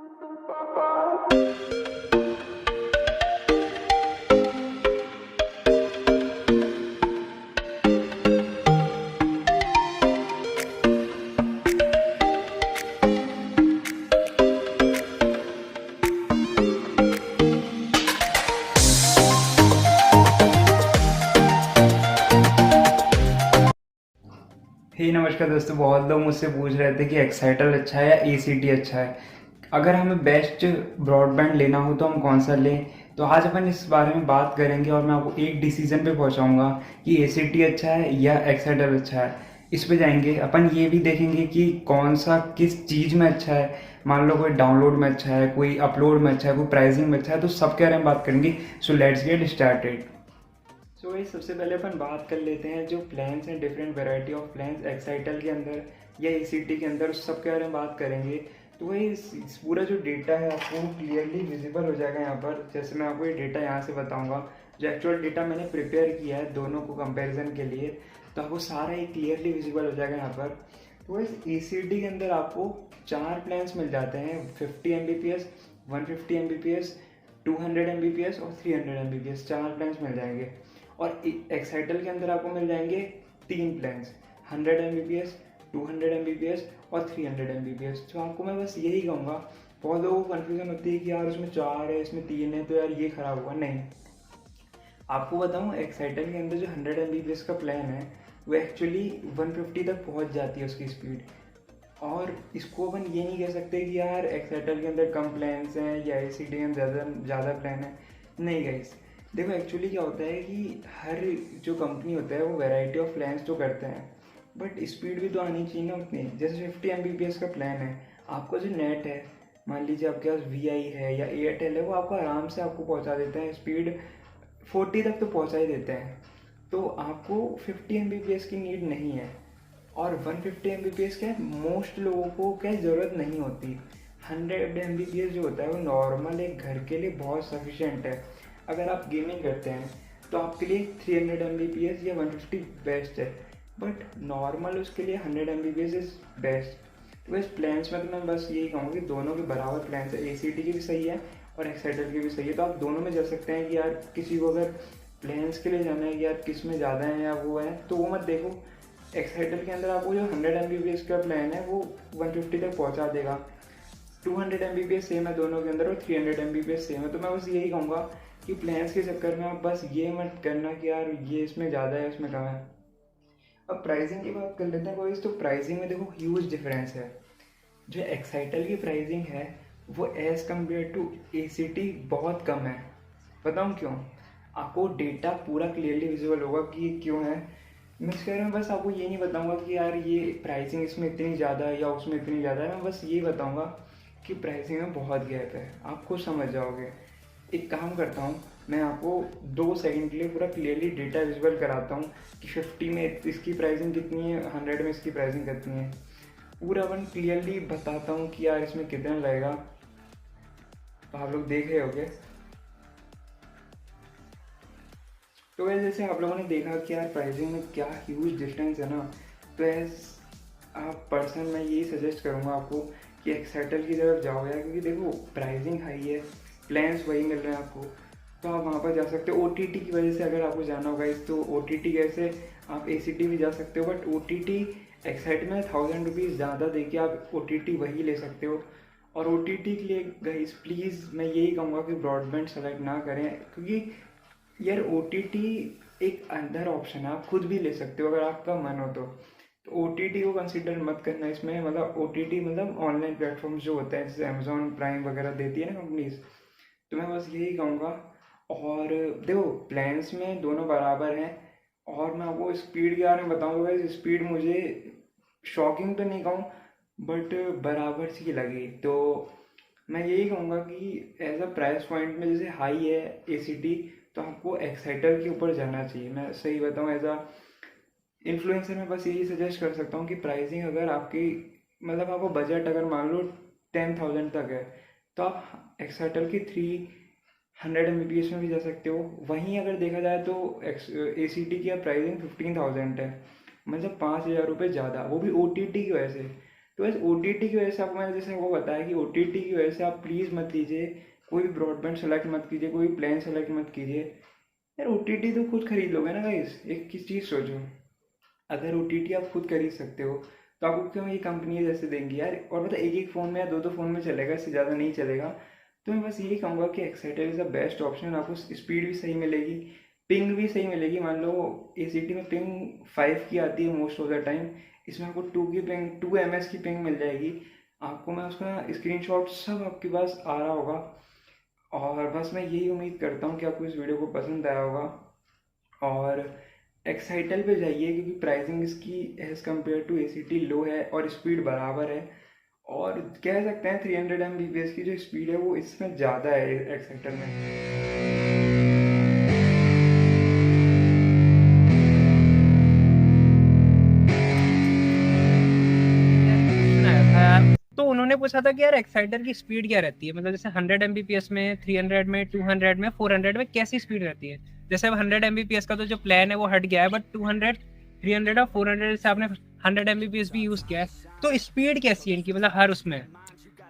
हे नमस्कार दोस्तों, बहुत लोग मुझसे पूछ रहे थे कि एक्साइटल अच्छा है या ए अच्छा है। अगर हमें बेस्ट ब्रॉडबैंड लेना हो तो हम कौन सा लें। तो आज अपन इस बारे में बात करेंगे और मैं आपको एक डिसीजन पे पहुंचाऊंगा कि ए अच्छा है या एक्साइटल अच्छा है। इस पे जाएंगे अपन, ये भी देखेंगे कि कौन सा किस चीज़ में अच्छा है। मान लो कोई डाउनलोड में अच्छा है, कोई अपलोड में अच्छा है, कोई प्राइसिंग में अच्छा है, तो सब के बारे में बात करेंगे। So let's get started. So भाई सबसे पहले अपन बात कर लेते हैं जो प्लान्स हैं, different variety of plans Excitel के अंदर या ए के अंदर, उस सब के बारे में बात करेंगे। तो वही इस पूरा जो डेटा है आपको क्लियरली विजिबल हो जाएगा यहाँ पर। जैसे मैं आपको ये डेटा यहाँ से बताऊँगा, जो एक्चुअल डेटा मैंने प्रिपेयर किया है दोनों को कंपेरिजन के लिए, तो आपको सारा ये क्लियरली विजिबल हो जाएगा यहाँ पर। तो इस ए के अंदर आपको 4 प्लान्स मिल जाते हैं, 50 Mbps, 150 Mbps, 200 Mbps और 300 Mbps। 4 प्लान्स मिल जाएंगे। और एक्साइटल के अंदर आपको मिल जाएंगे 3 प्लान्स, 100 Mbps, 200 Mbps और 300 Mbps। तो आपको मैं बस यही कहूँगा, बहुत लोगों को कन्फ्यूजन होती है कि यार उसमें 4 है, इसमें 3 है, तो यार ये ख़राब हुआ। नहीं, आपको बताऊँ, एक्साइटल के अंदर जो 100 Mbps का प्लान है वो एक्चुअली 150 तक पहुँच जाती है उसकी स्पीड। और इसको अपन ये नहीं कह सकते कि यार एक्साइटल के अंदर कम प्लान्स हैं या ए के अंदर ज़्यादा प्लान है। नहीं गाइस, देखो एक्चुअली क्या होता है कि हर जो कंपनी होता है वो वैरायटी ऑफ प्लान्स तो करते हैं, बट स्पीड भी तो आनी चाहिए ना उतनी। जैसे 50 Mbps का प्लान है, आपका जो नेट है, मान लीजिए आपके पास वी है या एयरटेल है, वो आपको आराम से आपको पहुंचा देते हैं, स्पीड 40 तक तो पहुंचा ही देते हैं। तो आपको 50 Mbps की नीड नहीं है। और 150 Mbps क्या है, मोस्ट लोगों को क्या ज़रूरत नहीं होती। 100 Mbps जो होता है वो नॉर्मल एक घर के लिए बहुत सफिशेंट है। अगर आप गेमिंग करते हैं तो आपके लिए 300 Mbps या 150 बेस्ट है, बट नॉर्मल उसके लिए 100 Mbps इज़ बेस्ट। तो इस प्लान्स में तो मैं बस यही कहूँगा कि दोनों के बराबर प्लान्स है, ए की भी सही है और एक्साइटल की भी सही है। तो आप दोनों में जा सकते हैं कि यार किसी को अगर प्लान्स के लिए जाना है कि यार किस में ज़्यादा है या वो है, तो वो मत देखो। एक्साइटल के अंदर आपको जो 100 Mbps का प्लान है वो 150 तक पहुंचा देगा। 200 Mbps सेम है दोनों के अंदर और 300 Mbps सेम है। तो मैं बस यही कहूँगा कि प्लान्स के चक्कर में आप बस ये मत करना कि यार ये इसमें ज़्यादा है, इसमें कम है। अब प्राइसिंग की बात कर लेते हैं कोई, तो प्राइसिंग में देखो ह्यूज डिफरेंस है। जो एक्साइटल की प्राइसिंग है वो एज़ कम्पेयर टू ए बहुत कम है। बताऊँ क्यों? आपको डेटा पूरा क्लियरली विजिबल होगा कि ये क्यों है। मैं इस कह रहा हूँ, बस आपको ये नहीं बताऊंगा कि यार ये प्राइसिंग इसमें इतनी ज़्यादा है या उसमें इतनी ज़्यादा है। मैं बस ये बताऊंगा कि प्राइसिंग में बहुत गैप है, आप खुद समझ जाओगे। एक काम करता हूँ, मैं आपको 2 सेकंड के लिए पूरा क्लियरली डेटा विजुअल कराता हूँ कि 50 में इसकी प्राइसिंग कितनी है, 100 में इसकी प्राइसिंग कितनी है। पूरा वन क्लियरली बताता हूँ कि यार इसमें कितना लगेगा। तो आप लोग देख रहे होगे। तो वैसे जैसे आप लोगों ने देखा कि यार प्राइसिंग में क्या ह्यूज डिफरेंस है ना। तो एज आप पर्सन मैं यही सजेस्ट करूँगा आपको कि एक्साइटल की तरफ जाओ यार, क्योंकि देखो प्राइसिंग हाई है, प्लान्स वही मिल रहे हैं आपको। तो आप वहाँ पर जा सकते हो। ओ की वजह से अगर आपको जाना होगा इस, तो ओ कैसे आप ए भी जा सकते हो, बट ओ एक्साइट में 1000 रुपीज़ ज़्यादा दे के आप ओ वही ले सकते हो। और ओ के लिए गाइस प्लीज़ मैं यही कहूँगा कि ब्रॉडबैंड सेलेक्ट ना करें, क्योंकि यार ओ एक अंदर ऑप्शन है, आप खुद भी ले सकते हो अगर आपका मन हो तो ओ को कंसिडर मत करना इसमें। मतलब ओ मतलब ऑनलाइन प्लेटफॉर्म्स जो होते हैं, जैसे अमेजोन प्राइम वगैरह देती है ना कंपनीज। तो मैं बस यही कहूँगा। और देखो प्लान्स में दोनों बराबर हैं। और मैं आपको स्पीड के बारे में बताऊँगा, स्पीड मुझे शॉकिंग तो नहीं कहूँ, बट बराबर सी लगी। तो मैं यही कहूँगा कि एज अ प्राइस पॉइंट में जैसे हाई है ए तो आपको एक्साइटल के ऊपर जाना चाहिए। मैं सही बताऊँ, एज अ इन्फ्लुएंसर मैं बस यही सजेस्ट कर सकता हूँ कि प्राइसिंग अगर आपकी, मतलब आपको बजट अगर मान लो 10,000 तक है, तो आप एक्साइटल की 300 Mbps में भी जा सकते हो। वहीं अगर देखा जाए तो ए की प्राइसिंग 15,000 है, मतलब 5,000 रुपये ज़्यादा, वो भी ओ की वजह से। तो बस OTT की वजह से आपको मैंने जैसे वो बताया कि OTT की वजह से आप प्लीज़ मत लीजिए, कोई भी ब्रॉडबैंड सेलेक्ट मत कीजिए, कोई प्लान सेलेक्ट मत कीजिए। यार OTT तो खुद खरीद लोगे ना गाइस, एक किस चीज़ सोचो, अगर OTT आप खुद खरीद सकते हो तो आपको क्यों ये कंपनी जैसे देंगी यार। और मतलब एक एक फ़ोन में या दो दो फ़ोन में चलेगा, इससे ज़्यादा नहीं चलेगा। तो मैं बस यही कहूँगा कि Excitel is the best option. आपको स्पीड भी सही मिलेगी, पिंग भी सही मिलेगी। मान लो ACT में पिंग 5 की आती है मोस्ट ऑफ द टाइम, इसमें आपको 2 की पिंग, 2 ms की पिंग मिल जाएगी आपको। मैं उसका स्क्रीनशॉट सब आपके पास आ रहा होगा। और बस मैं यही उम्मीद करता हूँ कि आपको इस वीडियो को पसंद आया होगा। और एक्साइटल पे जाइए क्योंकि प्राइसिंग इसकी एज़ कम्पेयर टू ACT लो है और स्पीड बराबर है। और कह सकते हैं 300 Mbps की जो स्पीड है वो इसमें ज़्यादा है एक्साइटल में। क्वेश्चन आया था यार, तो उन्होंने पूछा था कि यार एक्साइटर की स्पीड क्या रहती है, मतलब जैसे 100 Mbps में, 300 में, 200 में, 400 में कैसी स्पीड रहती है। जैसे अब 100 Mbps का तो जो प्लान है वो हट गया है, बट 200, 300 और 400 से आपने 100 Mbps भी यूज किया है, तो स्पीड कैसी है इनकी, मतलब हर उसमें।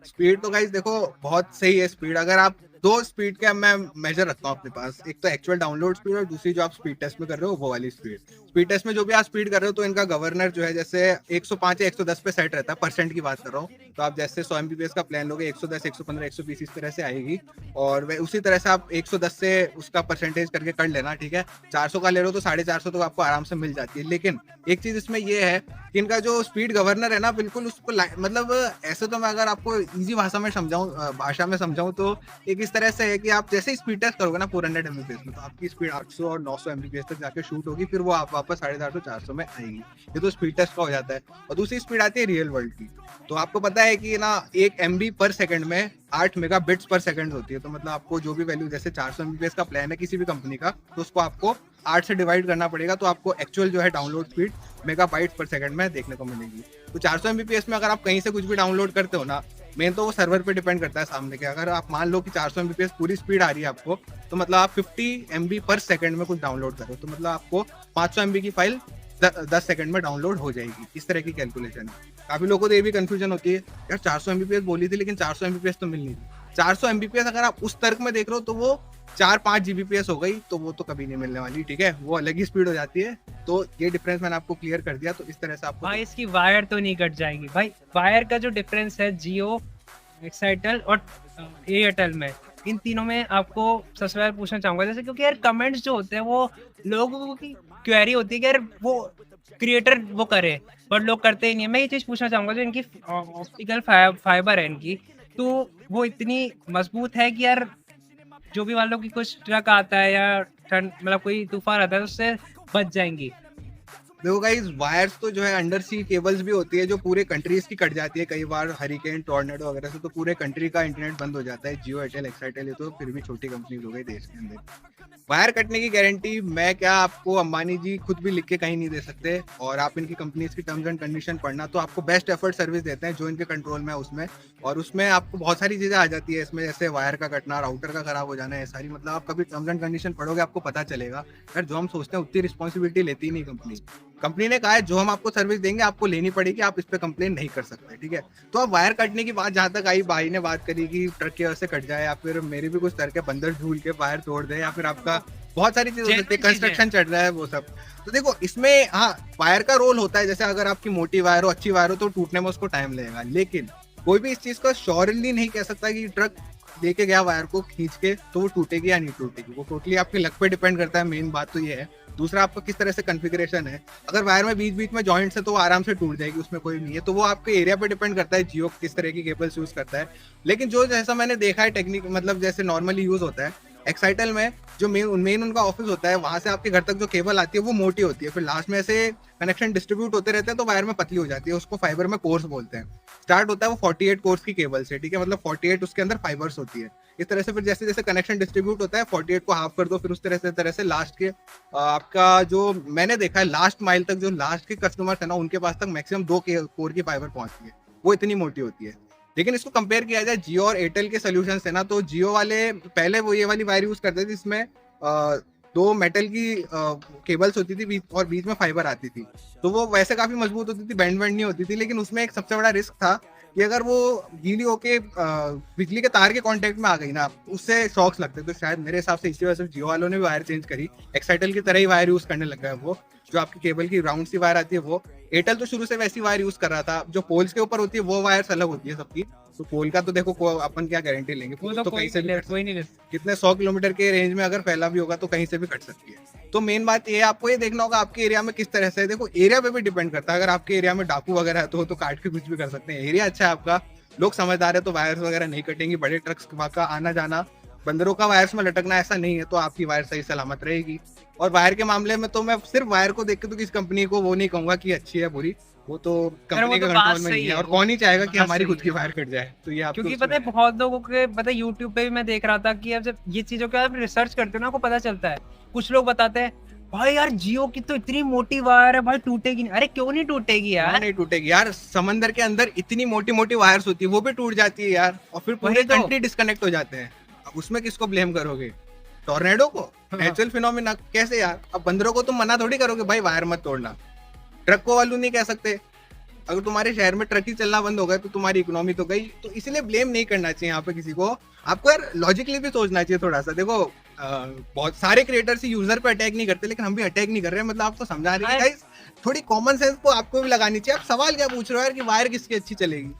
स्पीड तो गाइस देखो बहुत सही है स्पीड। अगर आप दो स्पीड का मैं मेजर रखता हूँ अपने पास, एक तो एक्चुअल डाउनलोड स्पीड और दूसरी जो आप स्पीड टेस्ट में कर रहे हो वो वाली स्पीड। स्पीड टेस्ट में जो भी आप स्पीड कर रहे हो तो इनका गवर्नर जो है जैसे 105 या 110 पे सेट रहता है, परसेंट की बात कर रहा हूँ। तो आप जैसे 100 Mbps का प्लान लोगे 110, 115, 120 इस तरह से आएगी। और वह उसी तरह से आप 110 से उसका परसेंटेज करके कर लेना, ठीक है। 400 का ले लो तो 450 तो आपको आराम से मिल जाती है। लेकिन एक चीज इसमें ये है कि इनका जो स्पीड गवर्नर है ना, बिल्कुल उसको मतलब ऐसे तो मैं अगर आपको इजी भाषा में समझाऊं तो एक इस तरह से है कि आप जैसे स्पीड टेस्ट करोगे ना 400 Mbps में, तो आपकी स्पीड 800 और 900 Mbps तक जाके शूट होगी, फिर वो आप वापस 450, 400 में आएगी। ये तो स्पीड टेस्ट का हो जाता है। और दूसरी स्पीड आती है रियल वर्ल्ड की। तो आपको पता है कि ना 1 MB पर सेकंड में 8 मेगाबिट्स पर सेकंड होती है। तो मतलब आपको जो भी वैल्यू, जैसे 400 Mbps का प्लान है किसी भी कंपनी का, तो उसको आपको 8 से डिवाइड करना पड़ेगा, तो आपको एक्चुअल जो है डाउनलोड स्पीड मेगाबाइट्स पर सेकंड में देखने को मिलेगी। तो 400 Mbps में अगर आप कहीं से कुछ भी डाउनलोड करते हो ना, मेन तो वो सर्वर पे डिपेंड करता है सामने के। अगर आप मान लो कि 400 Mbps पूरी स्पीड आ रही है आपको, तो मतलब आप 50 MB पर सेकंड में कुछ डाउनलोड करो तो मतलब आपको 500 MB की फाइल 10 सेकंड में डाउनलोड हो जाएगी। इस तरह की कैलकुलेशन है। काफी लोगों को ये भी कंफ्यूजन होती है, यार 400 Mbps बोली थी लेकिन 400 Mbps तो मिल नहीं रही। 400 Mbps अगर आप उस तर्क में देख रहे हो तो वो 4-5 Gbps हो गई, तो वो तो कभी नहीं मिलने वाली, ठीक है। वो अलग ही स्पीड हो जाती है। तो ये डिफरेंस मैंने आपको क्लियर कर दिया। तो इस तरह से आपको भाई इसकी वायर तो नहीं कट जाएगी भाई, वायर का जो डिफरेंस है जियो, एक्साइटल और एयरटेल में, इन तीनों में आपको सबसे पहले पूछना चाहूंगा, जैसे क्योंकि यार कमेंट्स जो होते हैं वो लोगों की क्वेरी होती है कि यार वो क्रिएटर वो करे, बट लोग करते ही नहीं है। मैं ये चीज पूछना चाहूंगा, जो इनकी ऑप्टिकल फाइबर है इनकी, तो वो इतनी मजबूत है कि यार जो भी मान लो कि कुछ ट्रक आता है या ठंड, मतलब कोई तूफान आता है तो उससे बच जाएंगी। देखो गाइस, वायर्स तो जो है अंडर सी केबल्स भी होती है जो पूरे कंट्रीज की कट जाती है कई बार, हरिकेन, टॉर्नेडो वगैरह से, तो पूरे कंट्री का इंटरनेट बंद हो जाता है। जियो, एयरटेल, एक्साइटेल, ये तो फिर भी छोटी कंपनीज हो गई देश के अंदर। वायर कटने की गारंटी मैं क्या, आपको अंबानी जी खुद भी लिख के कहीं नहीं दे सकते। और आप इनकी कंपनीज की टर्म्स एंड कंडीशन पढ़ना, तो आपको बेस्ट एफर्ट सर्विस देते हैं जो इनके कंट्रोल में है उसमें। और उसमें आपको बहुत सारी चीजें आ जाती है इसमें, जैसे वायर का कटना, राउटर का खराब हो जाना है सारी। मतलब आप कभी टर्म्स एंड कंडीशन पढ़ोगे आपको पता चलेगा यार, जो हम सोचते हैं उतनी रिस्पॉन्सिबिलिटी लेती नहीं कंपनी। कंपनी ने कहा है जो हम आपको सर्विस देंगे आपको लेनी पड़ेगी, आप इस पे कंप्लेन नहीं कर सकते, ठीक है। तो अब वायर कटने की बात जहां तक आई, भाई ने बात करी कि ट्रक की वजह से कट जाए, या फिर मेरे भी कुछ तरह के बंदर झूल के वायर तोड़ दे, या फिर आपका बहुत सारी चीज हो सकती है, कंस्ट्रक्शन चल रहा है वो सब। तो देखो इसमें हाँ वायर का रोल होता है, जैसे अगर आपकी मोटी वायर हो, अच्छी वायर हो, तो टूटने में उसको टाइम लगेगा। लेकिन कोई भी इस चीज को श्योरली नहीं कह सकता कि ट्रक लेके गया वायर को खींच के तो वो टूटेगी या नहीं टूटेगी। वो टोटली आपकी लक पे डिपेंड करता है, मेन बात तो ये है। दूसरा, आपका किस तरह से कॉन्फ़िगरेशन है। अगर वायर में बीच बीच में जॉइंट्स है तो वो आराम से टूट जाएगी, उसमें कोई नहीं है। तो वो आपके एरिया पे डिपेंड करता है, जियो किस तरह की केबल्स यूज करता है। लेकिन जो जैसा मैंने देखा है टेक्निक, मतलब जैसे नॉर्मली यूज होता है एक्साइटल में, जो मेन उनका ऑफिस होता है, वहां से आपके घर तक जो केबल आती है वो मोटी होती है, फिर लास्ट में ऐसे कनेक्शन डिस्ट्रीब्यूट होते रहते हैं तो वायर में पतली हो जाती है, उसको फाइबर में कोर्स बोलते हैं। स्टार्ट होता है वो 48 कोर्स की केबल से, ठीक है, मतलब 48 उसके अंदर फाइबर्स होती है। इस तरह से फिर जैसे जैसे कनेक्शन डिस्ट्रीब्यूट होता है 48 को हाफ कर दो, फिर उस तरह से लास्ट के आपका जो मैंने देखा है लास्ट माइल तक जो लास्ट के कस्टमर्स है ना, उनके पास तक मैक्सिमम 2 कोर की फाइबर पहुंचती है, वो इतनी मोटी होती है। लेकिन इसको कंपेयर किया जाए जियो और एयरटेल के सोल्यूशन से ना, तो जियो वाले पहले वो ये वाली वायर यूज करते थे जिसमें 2 मेटल की केबल्स होती थी और बीच में फाइबर आती थी, तो वो वैसे काफी मजबूत होती थी, बैंड नहीं होती थी। लेकिन उसमें एक सबसे बड़ा रिस्क था कि अगर वो गीली होके बिजली के तार के कांटेक्ट में आ गई ना, उससे शॉक्स लगते। तो शायद मेरे हिसाब से इसी वजह से जियो वालों ने भी वायर चेंज करी, एक्साइटल की तरह ही वायर यूज करने लग गए वो, जो आपकी केबल की राउंड सी वायर आती है वो। एयरटेल तो शुरू से वैसी वायर यूज कर रहा था, जो पोल्स के ऊपर होती है वो वायर्स अलग होती है सबकी। तो पोल का तो देखो अपन क्या गारंटी लेंगे, वो पोल तो कहीं से भी कोई नहीं ले सकता। कितने 100 किलोमीटर के रेंज में अगर फैला भी होगा तो कहीं से भी कट सकती है। तो मेन बात ये है, आपको ये देखना होगा आपके एरिया में किस तरह से है। देखो एरिया पे भी डिपेंड करता है, अगर आपके एरिया में डाकू वगैरह है तो काट के कुछ भी कर सकते हैं। एरिया अच्छा है आपका, लोग समझदार है तो वायर्स वगैरह नहीं कटेंगी। बड़े ट्रक्स का आना जाना, बंदरों का वायर्स में लटकना ऐसा नहीं है, तो आपकी वायर सही सलामत रहेगी। और वायर के मामले में तो मैं सिर्फ वायर को देख के तो किस कंपनी को वो नहीं कहूंगा कि अच्छी है बुरी, वो तो कंपनी के कंट्रोल में नहीं है। और कौन ही चाहेगा कि हमारी खुद की वायर कट जाए। तो ये आपको क्योंकि पता है बहुत लोगों के, पता है यूट्यूब पे भी मैं देख रहा था कि अब जब ये चीजों के आप रिसर्च करते हो ना, आपको पता चलता है। कुछ लोग बताते हैं भाई यार जियो की तो इतनी मोटी वायर है भाई, टूटेगी नहीं। अरे क्यों नहीं टूटेगी यार? नहीं टूटेगी यार, समंदर के अंदर इतनी मोटी मोटी वायर्स होती है, वो भी टूट जाती है यार, और फिर पूरे कंट्री डिस्कनेक्ट हो जाते हैं। अब उसमें किसको ब्लेम करोगे? टॉर्नेडो को? नेचुरल फिनोमिना कैसे यार? अब बंदरों को तुम मना थोड़ी करोगे भाई वायर मत तोड़ना, ट्रक को वालों नहीं कह सकते। अगर तुम्हारे शहर में ट्रक ही चलना बंद हो गए तो तुम्हारी इकोनॉमी तो गई। तो इसलिए ब्लेम नहीं करना चाहिए यहाँ पे किसी को। आपको यार लॉजिकली भी सोचना चाहिए थोड़ा सा। देखो बहुत सारे क्रिएटर्स यूजर पे अटैक नहीं करते, लेकिन हम भी अटैक नहीं कर रहे हैं, मतलब आपको समझा रहे हैं गाइस, थोड़ी कॉमन सेंस को आपको भी लगानी चाहिए। आप सवाल क्या पूछ रहे हो यार कि वायर किसकी अच्छी चलेगी?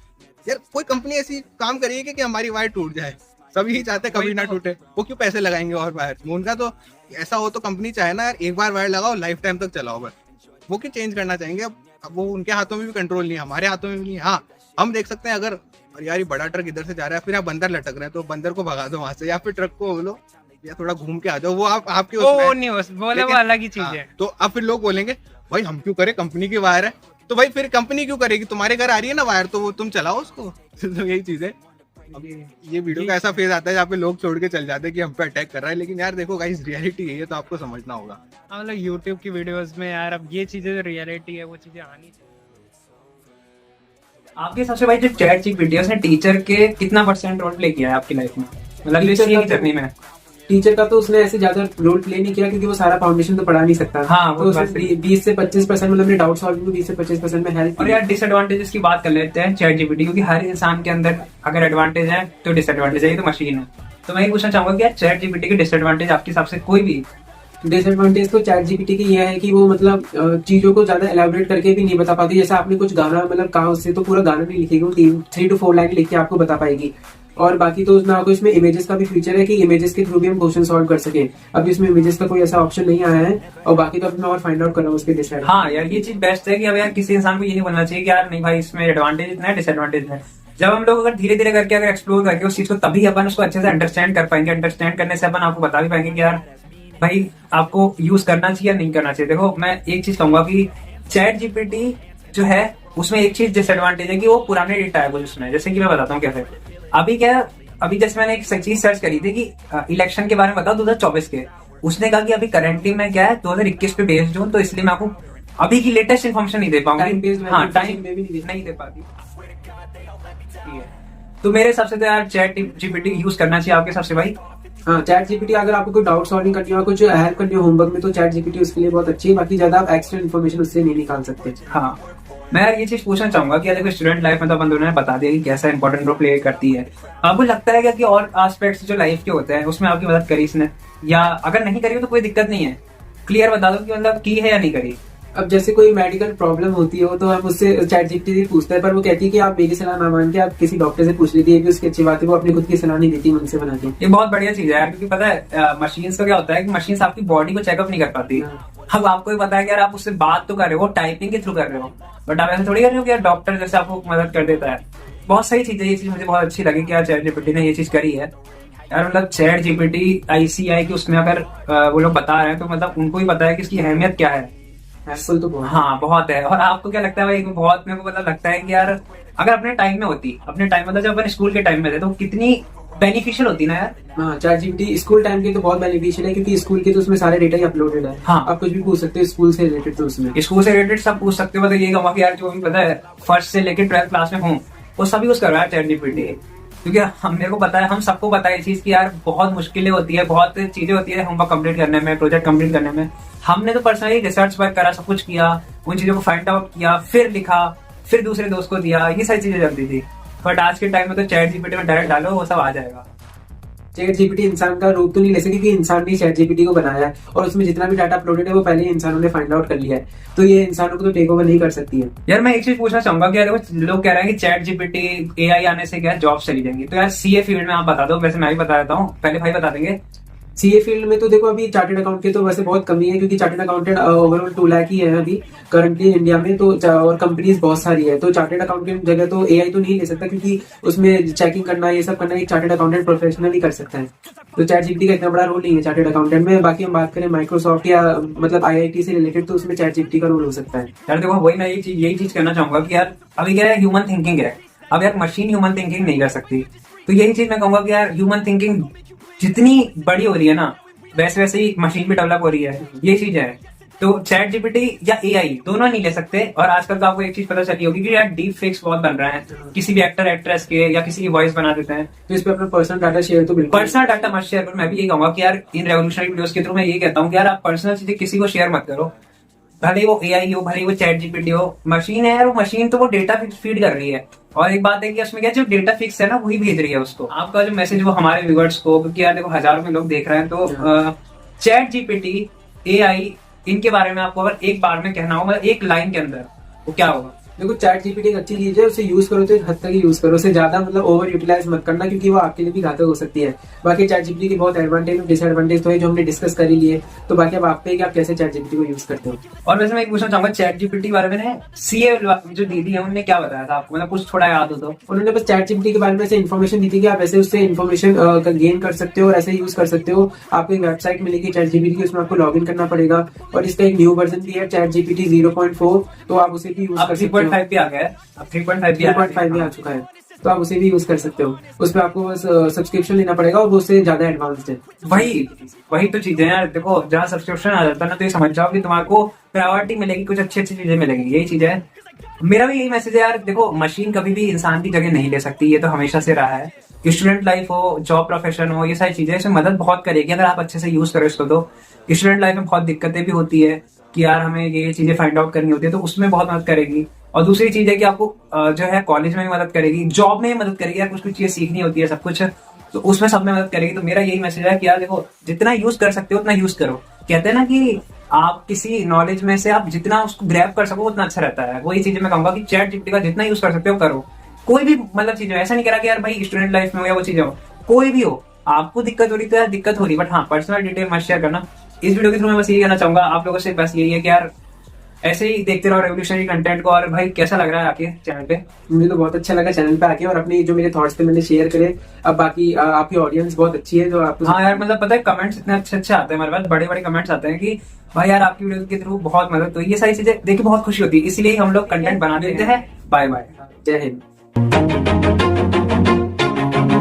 यार कोई कंपनी ऐसी काम करेगी कि हमारी वायर टूट जाए? सभी ही चाहते कभी ना टूटे, वो क्यों पैसे लगाएंगे और वायर? उनका तो ऐसा हो तो कंपनी चाहे ना यार, एक बार वायर लगाओ लाइफ टाइम तक चलाओ, बस वो क्यों चेंज करना चाहेंगे? अब वो उनके हाथों में भी कंट्रोल नहीं है, हमारे हाथों में भी नहीं है। हाँ हम देख सकते हैं, अगर यार ये बड़ा ट्रक इधर से जा रहा है, फिर आप बंदर लटक रहे हैं तो बंदर को भगा दो वहां से, या फिर ट्रक को बोलो या थोड़ा घूम के आ जाओ, वो आपके वो नहीं हो बोले, वो अलग ही चीज है। तो अब फिर लोग बोलेंगे भाई हम क्यों करें, कंपनी की वायर है। तो भाई फिर कंपनी क्यों करेगी? तुम्हारे घर आ रही है ना वायर, तो वो तुम चलाओ उसको। तो यही चीज है। अब ये वीडियो का ऐसा फेज आता है जहाँ पे लोग छोड़ के चल जाते हैं कि हम पे अटैक कर रहा है, लेकिन यार देखो गाइस रियलिटी है ये, तो आपको समझना होगा। मतलब यूट्यूब की वीडियोस में यार अब ये चीजें जो रियलिटी है वो चीजें आनी चाहिए। आपके हिसाब से भाई जो चैट जीपीटी है उसने टीचर के कितना % रोल प्ले किया है आपकी लाइफ में, मतलब टीचर की जर्नी में? टीचर का तो उसने ऐसे ज्यादा रोल प्ले नहीं किया, क्योंकि वो सारा फाउंडेशन तो पढ़ा नहीं सकता। हाँ, तो उसने 20 से 25% मतलब अपने डाउट सॉल्विंग में 20 से 25% में हेल्प। और यार डिसएडवांटेजेस की बात कर लेते हैं चैट जीपीटी, क्योंकि हर इंसान के अंदर अगर एडवांटेज है तो डिसएडवांटेज है, ये तो मशीन है। तो मैं ये पूछना चाहूंगा कि यार चैट जीपीटी के डिसएडवांटेज आपके हिसाब से कोई भी? डिसएडवांटेज तो चैट जीपीटी की यह है कि वो मतलब चीजों को ज्यादा एलाबोरेट करके भी नहीं बता पाती। जैसे आपने कुछ गाना मतलब कहा, उससे तो पूरा गाना नहीं लिखेगी, वो 3 to 4 लाइन लिख के आपको बता पाएगी। और बाकी तो उसमें आपको इसमें इमेजेस का भी फीचर है कि इमेजेस के थ्रू भी हम क्वेश्चन सॉल्व कर सके। अभी इसमें इमेजेस का कोई ऐसा ऑप्शन नहीं आया है, और बाकी तो मैं और फाइंड आउट कर रहा हूँ उसके डिसाइड। हाँ यार ये चीज बेस्ट है कि अब यार किसी इंसान को ये नहीं बोलना चाहिए कि यार नहीं भाई इसमें एडवांटेज इतना है डिसएडवांटेज है। जब हम लोग अगर धीरे धीरे करके अगर एक्सप्लोर करके उस चीज को, तभी अपन उसको अच्छे से अंडरस्टैंड कर पाएंगे। अंडरस्टैंड करने से अपन आपको बता भी पाएंगे कि यार भाई आपको यूज करना चाहिए या नहीं करना चाहिए। देखो मैं एक चीज कहूंगा कि चैट जीपीटी जो है उसमें एक चीज डिसएडवांटेज है कि वो पुराने डेटा है कुछ उसमें। जैसे कि मैं बताता हूँ कैसे। अभी जैसे मैंने एक चीज सर्च करी थी कि इलेक्शन के बारे में बताओ 2024 के। उसने कहा कि अभी करंटली में क्या है 2021 पे बेस्ड हूँ, तो इसलिए मैं आपको अभी की लेटेस्ट इन्फॉर्मेशन नहीं दे पाऊंगी। हाँ टाइम में भी नहीं दे पाती। तो मेरे हिसाब से तो यार चैट जीपीटी यूज करना चाहिए आपके हिसाब से भाई। हाँ चैट जीपीटी अगर आपको कोई डाउट सॉल्विंग करनी हो, कुछ हेल्प करनी हो होमवर्क में, तो चैट जीपीटी उसके लिए बहुत अच्छी है। बाकी ज्यादा आप एक्स्ट्रा इन्फॉर्मेशन उससे नहीं निकाल सकते। हाँ मैं यार ये चीज पूछना चाहूंगा कि देखो स्टूडेंट लाइफ में तो अपन दोनों ने बता दिया कि कैसा इंपॉर्टेंट रोल प्ले करती है। आपको लगता है क्या कि और एस्पेक्ट्स जो लाइफ के होते हैं उसमें आपकी मदद करी इसने, या अगर नहीं करी हो तो कोई दिक्कत नहीं है? क्लियर बता दो कि मतलब की है या नहीं करी। अब जैसे कोई मेडिकल प्रॉब्लम होती हो तो हम उससे चैट जीपीटी से पूछते हैं, पर वो कहती है कि आप मेरी सलाह ना मान के आप किसी डॉक्टर से पूछ लीजिए, कि उसकी अच्छी बात है। वो अपनी खुद की सलाह नहीं देती मन से बना के। ये बहुत बढ़िया चीज है यार, क्योंकि पता है मशीन्स का क्या होता है कि मशीन्स आपकी बॉडी को चेकअप नहीं कर पाती। अब आपको भी पता है कि यार आप उससे बात तो कर रहे हो, टाइपिंग के थ्रू कर रहे हो, बट आप ऐसे थोड़ी कर रहे हो कि यार डॉक्टर जैसे आपको मदद कर देता है। बहुत सही चीज है ये चीज, मुझे बहुत अच्छी लगी कि यार चैट जीपीटी ने ये चीज करी है यार। मतलब चैट जीपीटी ऐसी है कि उसमें अगर वो लोग बता रहे हैं तो मतलब उनको ही पता है कि इसकी अहमियत क्या है। हेल्पफुल तो बहुत। हाँ बहुत है। और आपको क्या लगता है भाई? बहुत मेरे को मतलब लगता है कि यार अगर अपने टाइम में होती, अपने टाइम मतलब जब अपन स्कूल के टाइम में थे, तो कितनी बेनिफिशियल होती ना यार। हाँ चैट जीपीटी स्कूल टाइम के तो बहुत बेनिफिशियल है, क्योंकि स्कूल के तो उसमें सारे डेटा ही अपलोडेड है। हाँ आप कुछ भी पूछ सकते हो स्कूल से रिलेटेड, तो उसमें स्कूल से रिलेटेड सब पूछ सकते हो। मतलब ये कहूँगा कि यार जो भी पता है फर्स्ट से लेकर 12th क्लास में हूँ वो सब यूज कर रहा है चैट जीपीटी। क्योंकि हम मेरे को पता है, हम सबको पता है ये चीज कि यार बहुत मुश्किलें होती है, बहुत चीजें होती है होमवर्क कंप्लीट करने में, प्रोजेक्ट कंप्लीट करने में। हमने तो पर्सनली रिसर्च वर्क करा, सब कुछ किया, उन चीजों को फाइंड आउट किया, फिर लिखा, फिर दूसरे दोस्त को दिया, ये सारी चीजें चलती थी। बट आज के टाइम में तो चैट जीपीटी में डायरेक्ट डालो, वो सब आ जाएगा। चैट जीपीटी इंसान का रूप तो नहीं ले सकती, क्योंकि इंसान ने चैट जीपीटी को बनाया है और उसमें जितना भी डाटा अपलोडेड है वो पहले ही इंसानों ने फाइंड आउट कर लिया है, तो ये इंसानों को तो टेक ओवर नहीं कर सकती है। यार मैं एक चीज पूछना चाहूंगा कि यार लोग कह रहे हैं कि चैट जीपीटी एआई आने से क्या जॉब चली जाएंगी, तो यार सीए फील्ड में आप बता दो, वैसे मैं भी बता देता हूँ, पहले भाई बता देंगे। सीए फील्ड में तो देखो अभी चार्टेड अकाउंट की तो वैसे बहुत कमी है, क्योंकि चार्टेड अकाउंटेंट ओवरऑल 2 लाख ही है अभी करंटली इंडिया में, तो और कंपनीज बहुत सारी है, तो चार्टेड अकाउंटेंट जगह तो एआई तो नहीं ले सकता, क्योंकि उसमें चेकिंग करना ये सब करना एक चार्टेड अकाउंटेंट प्रोफेशनल ही कर सकता है। तो चैट जीपीटी का इतना बड़ा रोल नहीं है चार्टेड अकाउंटेंट में। बाकी हम बात करें माइक्रोसॉफ्ट या मतलब आईआईटी से रिलेटेड, तो उसमें चैट जीपीटी का रोल हो सकता है। यार देखो वही मैं यही चीज कहना चाहूंगा कि यार अभी क्या है, ह्यूमन थिंकिंग है, अब यार मशीन ह्यूमन थिंकिंग नहीं कर सकती, तो यही चीज मैं कहूंगा कि यार ह्यूमन थिंकिंग जितनी बड़ी हो रही है ना, वैसे वैसे ही मशीन भी डेवलप हो रही है, ये चीज है। तो चैट जीपीटी या एआई दोनों नहीं ले सकते। और आजकल तो आपको एक चीज पता चली होगी कि यार डीप फेक्स बहुत बन रहे हैं, किसी भी एक्टर एक्ट्रेस के या किसी की वॉइस बना देते हैं, तो इस पे अपना पर्सनल डाटा शेयर तो बिल्कुल, पर्सनल डाटा मत शेयर करो। मैं भी यही कहूंगा कि यार इन रेवोल्यूशनरी वीडियोस के थ्रू मैं ये कहता हूँ कि यार आप पर्सनल चीजें किसी को शेयर मत करो, भले वो एआई हो, भले वो चैट जीपीटी हो, मशीन है यार, वो मशीन तो वो डेटा फीड कर रही है। और एक बात है कि उसमें क्या जो डेटा फिक्स है ना, वही भेज रही है उसको, आपका जो मैसेज वो हमारे व्यूअर्स को, क्योंकि यार देखो हजारों में लोग देख रहे हैं, तो चैट जीपीटी एआई इनके बारे में आपको अगर एक बार में कहना हो, मतलब एक लाइन के अंदर, वो क्या होगा? देखो चैट जीपीटी एक अच्छी चीज है, उसे यूज करो तो एक हद तक ही यूज करो, उसे ज्यादा मतलब ओवर यूटिलाइज मत करना, क्योंकि वो आपके लिए भी घातक हो सकती है। बाकी चैट जीपीटी की बहुत एडवांटेज और डिसएडवांटेज तो है जो हमने डिस्कस कर ही लिए, तो बाकी अब आप पे कि आप कैसे चैट जीपीटी को यूज करते हो। और वैसे मैं एक पूछना चाहूंगा चैट जीपीटी के बारे में, सीए जो दीदी है उन्होंने क्या बताया था आपको, मतलब कुछ थोड़ा याद हो तो? उन्होंने बस चैट जीपीटी के बारे में ऐसे इन्फॉर्मेशन दी थी कि आप ऐसे उससे इन्फॉर्मेशन गेन कर सकते हो और ऐसे यूज कर सकते हो। आपको एक वेबसाइट मिलेगी चैट जीपीटी की, उसमें आपको लॉग इन करना पड़ेगा, और इसका एक न्यू वर्जन भी है चैट जीपीटी 0.4, तो आप उसे भी यूज कर सकते हो। 3.5 भी आ गया है, अब 3.5 भी आ चुका है, तो आप उसे भी यूज कर सकते हो। उस पर आपको बस सब्सक्रिप्शन लेना पड़ेगा और वो उससे ज्यादा एडवांस्ड है। वही तो चीजें यार, देखो जहाँ सब्सक्रिप्शन आ जाता है ना, तो ये समझ जाओ कि तुम्हारे प्रायोरिटी मिलेगी, कुछ अच्छी अच्छी चीजें मिलेंगी, यही चीज है। मेरा भी यही मैसेज है यार, देखो मशीन कभी भी इंसान की जगह नहीं ले सकती, ये तो हमेशा से रहा है। स्टूडेंट लाइफ हो, जॉब प्रोफेशन हो, ये सारी चीजें इसमें मदद बहुत करेगी अगर आप अच्छे से यूज करो इसको। तो स्टूडेंट लाइफ में बहुत दिक्कतें भी होती है कि यार हमें ये चीजें फाइंड आउट करनी होती है, तो उसमें बहुत मदद करेगी। और दूसरी चीज है कि आपको जो है कॉलेज में भी मदद करेगी, जॉब में भी मदद करेगी, यार कुछ कुछ चीजें सीखनी होती है सब कुछ, तो उसमें सब में मदद करेगी। तो मेरा यही मैसेज है कि यार देखो जितना यूज कर सकते हो उतना यूज करो। कहते हैं ना कि आप किसी नॉलेज में से आप जितना उसको ग्रैब कर सको उतना अच्छा रहता है। वही चीज मैं कहूंगा कि चैट जीपीटी का जितना यूज कर सकते हो करो। कोई भी मतलब चीज हो, ऐसा नहीं करा कि यार भाई स्टूडेंट लाइफ में हो या वो चीजें हो, कोई भी हो, आपको दिक्कत हो रही तो यार दिक्कत हो रही, बट हाँ पर्सनल डिटेल मत शेयर करना। इस वीडियो के थ्रू मैं बस यही कहना चाहूंगा आप लोगों से, बस यही है कि यार ऐसे ही देखते रहो रेवोल्यूशनरी कंटेंट को। और भाई कैसा लग रहा है आके चैनल पे? मुझे तो बहुत अच्छा लगा चैनल पे आके, और अपने जो मेरे थॉट्स थे मैंने शेयर करे। अब बाकी आपकी ऑडियंस बहुत अच्छी है, जो आपको हाँ यार मतलब पता है कमेंट्स इतने अच्छे अच्छे आते हैं हमारे पास, बड़े बड़े कमेंट्स आते हैं कि भाई यार आपकी वीडियो के थ्रू बहुत मदद, तो ये सारी चीजें देख के बहुत खुशी होती है, इसलिए हम लोग कंटेंट बना देते हैं। बाय बाय, जय Hind.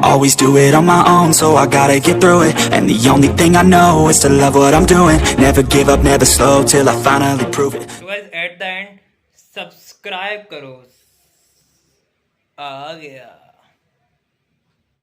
Always do it on my own, so I gotta get through it. And the only thing I know is to love what I'm doing. Never give up, never slow, till I finally prove it. तो guys at the end subscribe करो, आ गया।